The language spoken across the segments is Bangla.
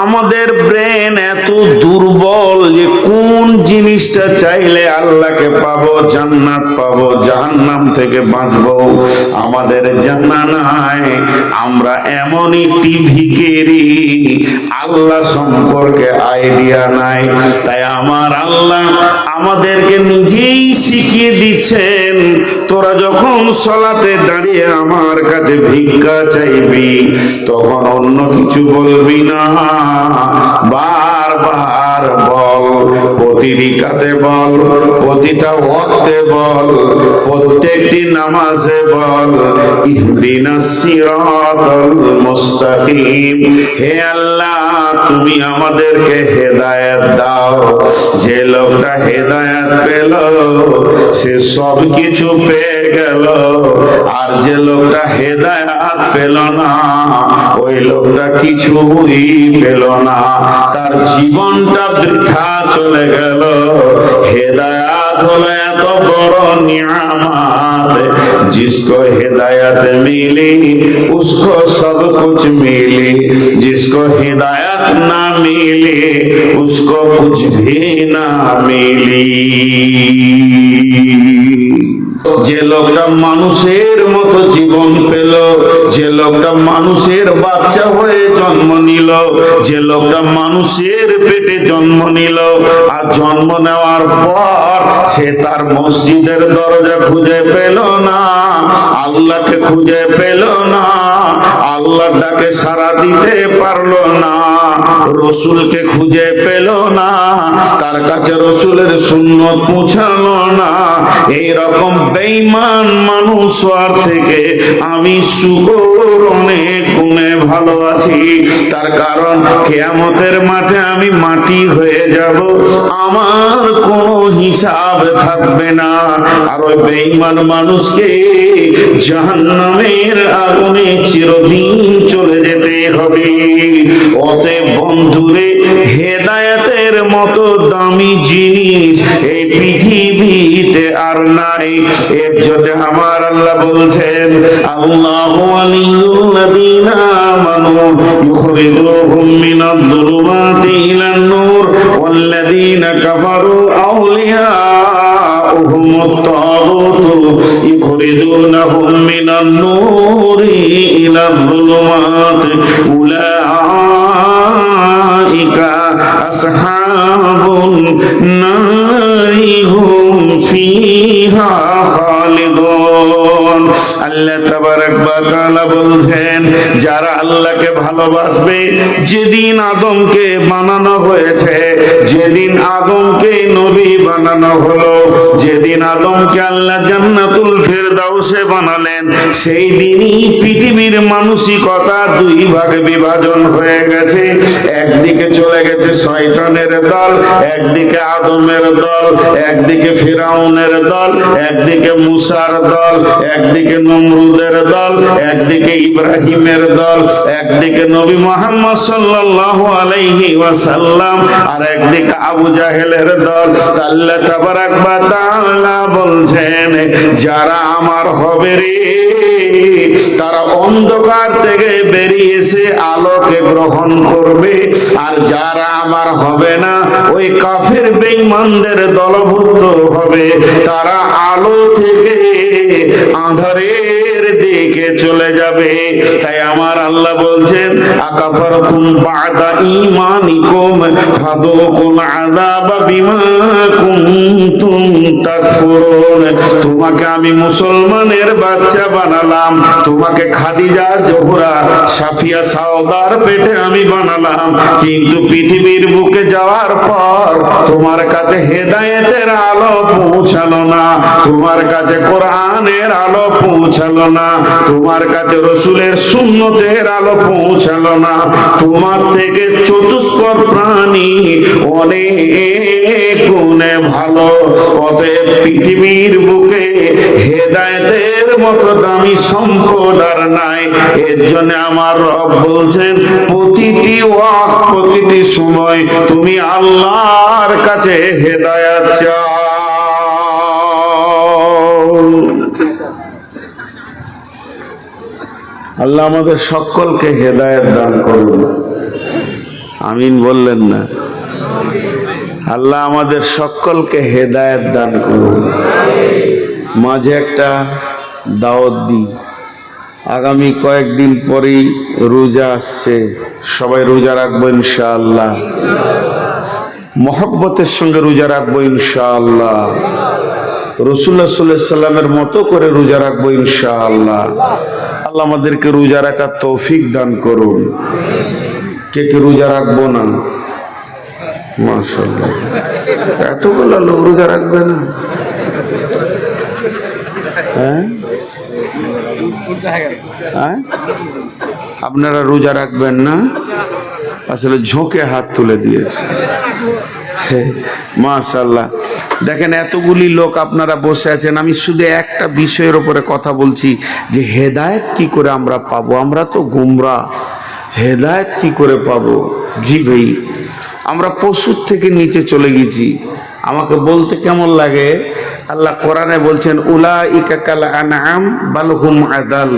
আমাদের ব্রেন এত দুর্বল যে কোন জিনিসটা চাইলে আল্লাহকে পাবো, জান্নাত পাবো, জাহান্নাম থেকে বাঁচবো আমাদের জানা নাই। আমরা এমনই টিভিকেরই আল্লাহ সম্পর্কে আইডিয়া নাই। তাই আমার আল্লাহ আমাদেরকে নিজেই শিখিয়ে দিচ্ছেন, তোরা যখন সলাতে দাঁড়িয়ে আমার কাছে ভিক্ষা চাইবি তখন অন্য কিছু বলবি না, বারবার বল, প্রতি রিকাতে বল, প্রতিটা ওয়াক্তে বল, প্রত্যেকটি নামাজে বল, ইহদিনাস সিরাতাল মুস্তাকিম। হে আল্লাহ, তুমি আমাদেরকে হেদায়েত দাও। যে লোকটা হেদায়েত পেল সে সব কিছু পেয়ে গেল, আর যে লোকটা হেদায়েত পেল না ওই লোকটা কিছুই পেল না, তার জীবনটা বৃথা চলে গেল। হেদায়েত হলো এত বড় নিয়ামত, जिसको हिदायत मिली उसको सब कुछ मिली, जिसको हिदायत ना मिली उसको कुछ भी ना मिली। যে লোকটা মানুষের মতো জীবন পেল, যে লোকটা মানুষের বাচ্চা হয়ে জন্ম নিল, যে লোকটা মানুষের পেটে জন্ম নিল, আর জন্ম নেওয়ার পর সে তার মসজিদের দরজা খুঁজে পেল না, আল্লাহকে খুঁজে পেল না, আল্লাহর ডাকে সাড়া দিতে পারলো না, রসুলকে খুঁজে পেল না, তার কাছে রসুলের সুন্নত পৌঁছালো না, এইরকম বেঈমান মানুষ আর থেকে আমি শুকর অনেক গুণে ভালো আছি। তার কারণ কিয়ামতের মাঠে আমি মাটি হয়ে যাব, আমার কোনো হিসাব থাকবে না। আর ওই বেঈমান মানুষকে জাহান্নামের আগুনে চিরদিন চলে যেতে হবে। অতএব বন্ধুরে, হেদায়েতের মতো দামি জিনিস এই পৃথিবীতে আর নাই। এর জন্য আমার আল্লাহ বলছেন, আল্লাহু ওয়ালিয়ুল্লাযীনা আমানু ইউখরিজুহুম মিনাদ-দুলুমাতি ইলান-নূর ওয়াল্লাযীনা কাফারু আউলিয়াউহুমুত তাগুতু ইউখরিজুনাহুম মিনান-নূরি ইলায-যুলুমাত উলাইকা আসহাবুন নারি হুম ফিহা খালিদুন। আল্লাহ তাবারক ওয়া তাআলা বলছেন, যারা আল্লাহকে ভালোবাসবে, যেদিন আদমকে বানানো হয়েছে, যেদিন আদমকে নবী বানানো হলো, যেদিন আদমকে আল্লাহ জান্নাতুল ফেরদাউসে বানালেন, সেই দিনই পৃথিবীর মানসিকতা দুই ভাগে বিভাজন হয়ে গেছে। একদিকে চলে গেছে শয়তানের দল, একদিকে আদমের দল, একদিকে ফিরাউনের দল, একদিকে মুসার দল, একদিকে নমরুদের দল, একদিকে ইব্রাহিমের দল, একদিকে নবী মুহাম্মদ সাল্লাল্লাহু আলাইহি ওয়াসাল্লাম, আর একদিকে আবু জাহেলের দল। আল্লাহ তাবারক ওয়া তাআলা বলছেন, যারা আমার হবে রে তারা অন্ধকার থেকে বেরিয়ে এসে আলোকে গ্রহণ করবে, আর যারা আমার হবে না ওই কাফের বেঈমানদের দলভুক্ত হবে, তারা আলো থেকে আঁধারের দিকে চলে যাবে। তাই আমার আল্লাহ বলছেন, আকাফারতুম বা'দা ঈমানিকুম ফাদুকুল আযাবা বিমা কুনতুম তাকফুরুন। তোমাকে আমি মুসলমানের বাচ্চা বানালাম, তোমাকে খাদিজা, জোহরা, সাফিয়া, সাওদার পেটে আমি বানালাম, কিন্তু পৃথিবীর বুকে যাওয়ার পর তোমার কাছে হেদায়েতের আলো পৌঁছালো না, তোমার কাছে কোরআনের আলো পৌঁছালো না, তোমার কাছে রসুলের সুন্নতের আলো পৌঁছালো না। তোমার থেকে চতুষ্পদ প্রাণী অনেক গুণে ভালো। অতএব পৃথিবীর বুকে হেদায়েতের মতো দামি সম্পদ আর নাই। এর জন্য আমার রব বলছেন, প্রতিটি ওয়াক্ত, প্রতিটি সময় তুমি আল্লাহর কাছে হেদায়েত চাও। আল্লাহ আমাদের সকলকে হেদায়েত দান করুন। আমিন বললেন না? আল্লাহ আমাদের সকলকে হেদায়েত দান করুন। মাঝে একটা দাওয়াত দিই, আগামী কয়েকদিন পরেই রোজা আসছে, সবাই রোজা রাখবো ইনশাআল্লাহ। মহব্বতের সঙ্গে রোজা রাখবো ইনশাআল্লাহ। রাসূলুল্লাহ সাল্লাল্লাহু আলাইহি সাল্লামের মতো করে রোজা রাখবো ইনশাআল্লাহ। আল্লাহ আমাদেরকে রোজা রাখার তৌফিক দান করুন। কে কে রোজা রাখবো না? মাশাআল্লাহ, এতগুলো লোক রোজা রাখবে না? হ্যাঁ, আপনারা রোজা রাখবেন না? আসলে ঝোঁকে হাত তুলে দিয়েছে। মাশাআল্লাহ, দেখেন এতগুলি লোক আপনারা বসে আছেন। আমি শুধু একটা বিষয়ের উপরে কথা বলছি যে হেদায়েত কি করে আমরা পাবো? আমরা তো গুমরাহ, হেদায়েত কি করে পাবো? জি ভাই, আমরা পশুর থেকে নিচে চলে গেছি। আমাকে বলতে কেমন লাগে, আল্লাহ কোরআনে বলছেন উলাইকা কাল আনআম বাল হুম আদাল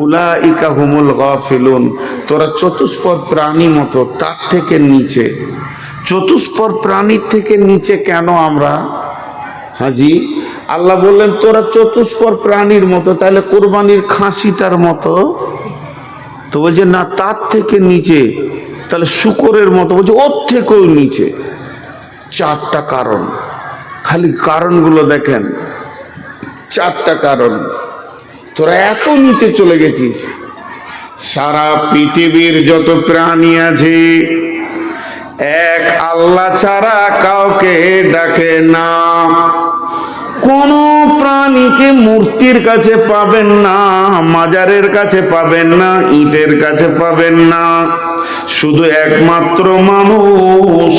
উলাইকা হুমুল গাফিলুন। তোরা চতুষ্পদ প্রাণী মতো, তার থেকে নিচে। চতুষ্পদ প্রাণীর থেকে নিচে কেন আমরা? হাজি আল্লাহ বললেন তোরা চতুষ্পদ প্রাণীর মতো, তাহলে কোরবানির খাসিটার মতো? তো বলছে না, তার থেকে নিচে। তাহলে শূকরের মতো? বলছে ওর থেকেও নিচে। চারটা কারণ, খালি কারণগুলো দেখেন, চারটা কারণ। তোরা এত নিচে চলে গেছিস। সারা পৃথিবীর যত প্রাণী আছে এক আল্লাহ ছাড়া কাউকে ডাকে না। কোন প্রাণীকে মূর্তির কাছে পাবেন না, মাজারের কাছে পাবেন না, ইটের কাছে পাবেন না। শুধু একমাত্র মানুষ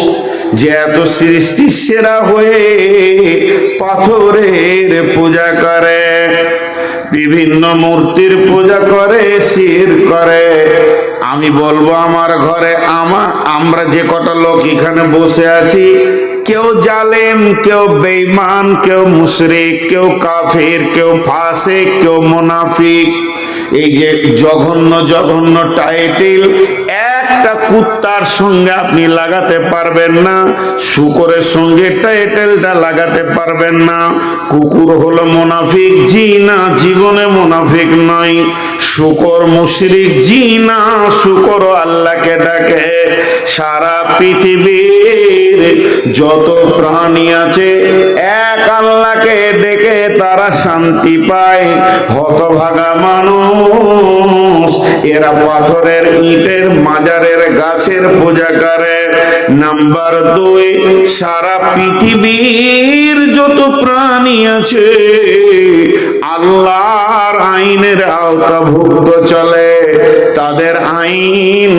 যে এত সৃষ্টি সেরা হয়ে পাথরের পূজা করে, বিভিন্ন মূর্তির পূজা করে, শিরক করে। আমি বলবো আমার ঘরে আমরা যে কটা লোক এখানে বসে আছি, কেউ জালেম, কেউ বেঈমান, কেউ মুশরিক, কেউ কাফির, কেউ ফাসিক, কেউ মুনাফিক। এই যে জঘন্য জঘন্য টাইটেল একটা কুত্তার সঙ্গে আপনি লাগাতে পারবেন না, শূকরের সঙ্গে টাইটেলটা লাগাতে পারবেন না। কুকুর হলো মুনাফিক, জি না, জীবনে মুনাফিক নয়। শূকর মুশরিক, জি না, শূকর আল্লাহকে ডাকে। সারা পৃথিবীর যত প্রাণী আছে এক আল্লাহকে ডেকে তারা শান্তি পায়। হতভাগা মানুষ এরা পাথরের, ইটের, মাজারের, গাছের পূজা করে। নাম্বার 2, সারা পৃথিবীর যত প্রাণী আছে আল্লাহর আইনের আওতাভুক্ত চলে। তাদের আইন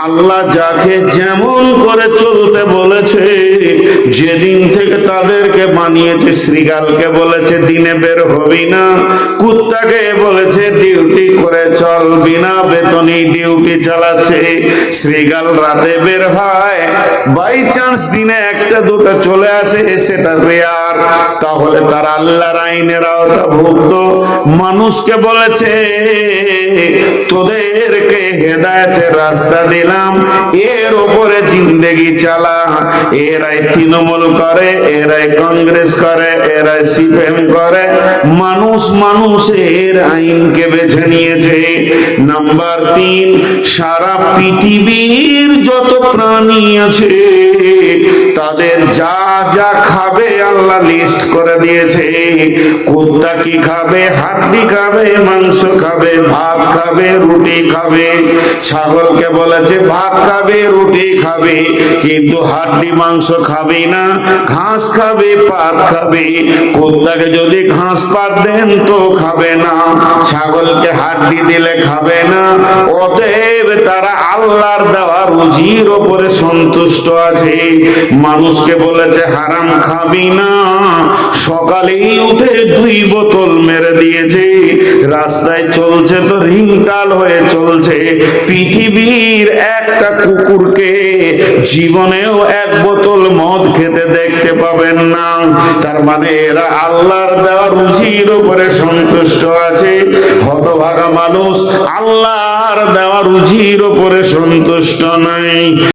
আল্লাহ যাকে যেমন করে চলতে বলেছে, যেদিন থেকে তাদেরকে বানিয়েছে, শ্রীগালকে বলেছে দিনে বের হবি না, কুত্তাকে বলেছে ডিউটি করে চল, বিনা বেতনে ডিউটি চালাচ্ছে। শ্রীগাল রাতে বের হয়, বাই চান্স দিনে একটা দুটো চলে আসে, সেটা রেয়ার। তাহলে তারা আল্লাহর আইনের আওতাভুক্ত। মানুষকে বলেছে তোদেরকে হেদায়েতের রাস্তা দিলাম, এর উপরে জিন্দেগি চালা। এরাই তৃণমূল করে, এরাই কংগ্রেস করে, এরাই সিপিএম করে। মানুষ মানুষের আইনকে বেছে নিয়েছে। নাম্বার 3, সারা পৃথিবীর যত প্রাণী আছে তাদের যা যা খাবে আল্লাহ লিস্ট করে দিয়েছে। কুত্তা কি খাবে? হাড্ডি খাবে, মাংস খাবে, ভাত খাবে, রুটি খাবে। ছাগলকে বলেছে ভাত খাবে, রুটি খাবে, কিন্তু হাড্ডি মাংস খাবে না, ঘাস খাবে, পাত খাবে। কুত্তাকে যদি ঘাস পাত দেন তো খাবে না, ছাগলকে হাড্ডি দিলে খাবে না। অতএব তারা আল্লাহর দেওয়া রুজির ওপরে সন্তুষ্ট আছে। মানুষকে বলেছে হারাম খাবি না, সকালেই উঠে 2 বোতল মেরে দিয়েছে। রাস্তায় চলছে তো রিংটাল হয়ে চলছে। পৃথিবীর একটা কুকুরকে জীবনেও 1 বোতল মদ খেতে দেখতে পাবেন না। তার মানে এরা আল্লাহর দেওয়া রুজির উপরে সন্তুষ্ট আছে। হতভাগা মানুষ আল্লাহর দেওয়া রুজির উপরে সন্তুষ্ট নাই।